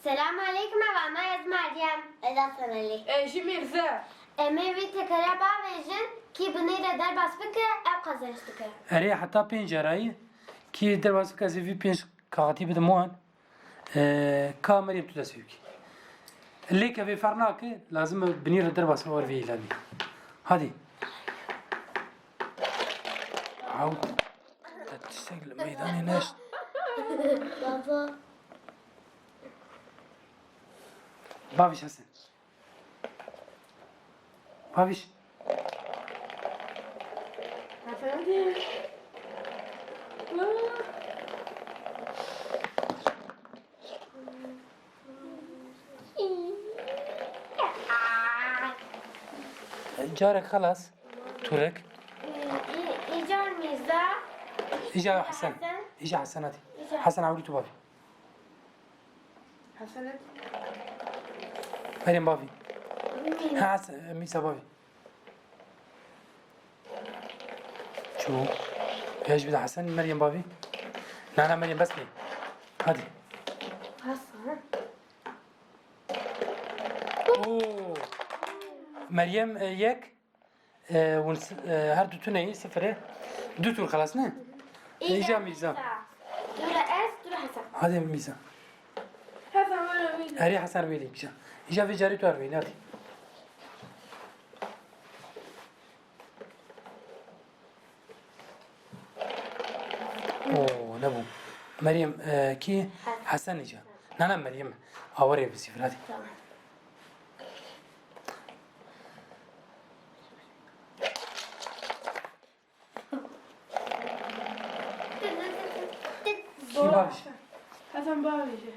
Selamun aleyküm evana ez Meryem. Eda sanali. Eşi Mirza. Eme vi tekere bavêjin ki binêre derbas bike ev qezenç dike. Erê heta pênc carayî kî derbas bike ez ê vî pênc kaxetî bidim wan ka Meryem tu dest pê bikî. Lêk ev ê fer nake lazim e binîre derbas war vê îlanî. Hadi. Haw. Te tiştek li meydanê neşt. Baba. Baviş Hasan. Baviş. Efendim. Carek xelas. Turek. İcar Mirza. İca Hasan. İca Hasan hadi. Hasan avlu tu bavi. Hasanet. Meryem bavi. Hasan Misa bavi. Şu. Yaş bir de Hasan Meryem bavi. Nana Meryem bas mi? Hadi. Hasan. Oo. Meryem yek. Her dütüneyi sıfırı. Dütür xelas ne? İca Misa. Dura ez, dura Hasan. Hadi Misa. Hasan böyle miydi? Heri Hasan veli İca. İca ve cari tu arveli hadi. Oo ne bu? Meryem ki Hasan İca. Nana Meryem. Avare bir sıfır hadi. Tamam. Ki baviş. Hasan Bavici.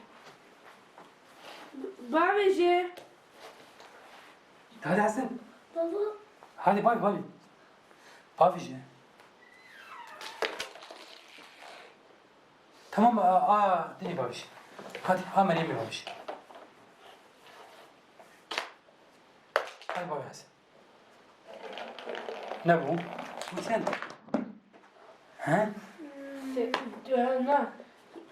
Bavici. Hadi Hasan. Baba. Hadi bavi. Baviş ya. Tamam dini baviş. Hadi Meryem'i baviş. Hadi bavi Hasan. Ne bu? Bu sen. He? Ne?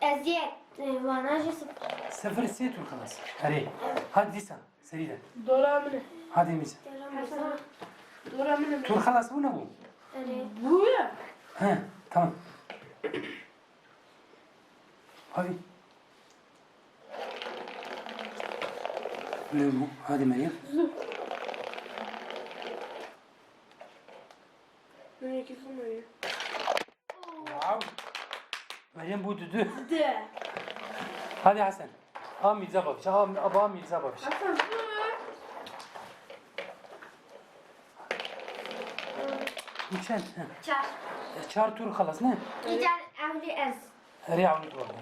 Ez yek. Vana jesi. Sıfır se tur kalas. Hadi. Hadi disan. Seriden. Doramine. Hadi Misa. Hasan. Doramine. Tur kalas bu ne bu? Evet. Bu ya. He tamam. Hadi. Ne bu? Hadi Meryem. Ne ikisi mi? Wow. Meryem bu düdü. De. Hadi Hasan. Mirza babiş. Aba Mirza babiş. Hasan bu. Üçen. Çar. Çar tur kalas ne? İcar evli ez. Hadi avlu babi.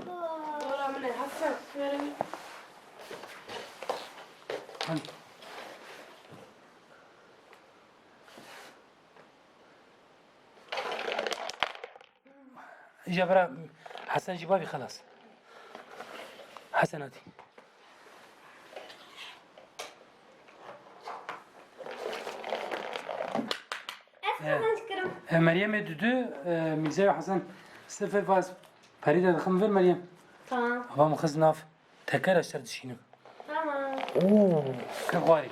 Doramine. Hasan. Verin. Hadi. جبرا حسن جبابي خلاص حسن هاتي Ez kazan çıkarım. مريم دودو ميزايو حسن صفر فاز فريدة دخم فين مريم Tamam. أبا مخز ناف تكر أشتر دشينم Tamam. أوه كغواري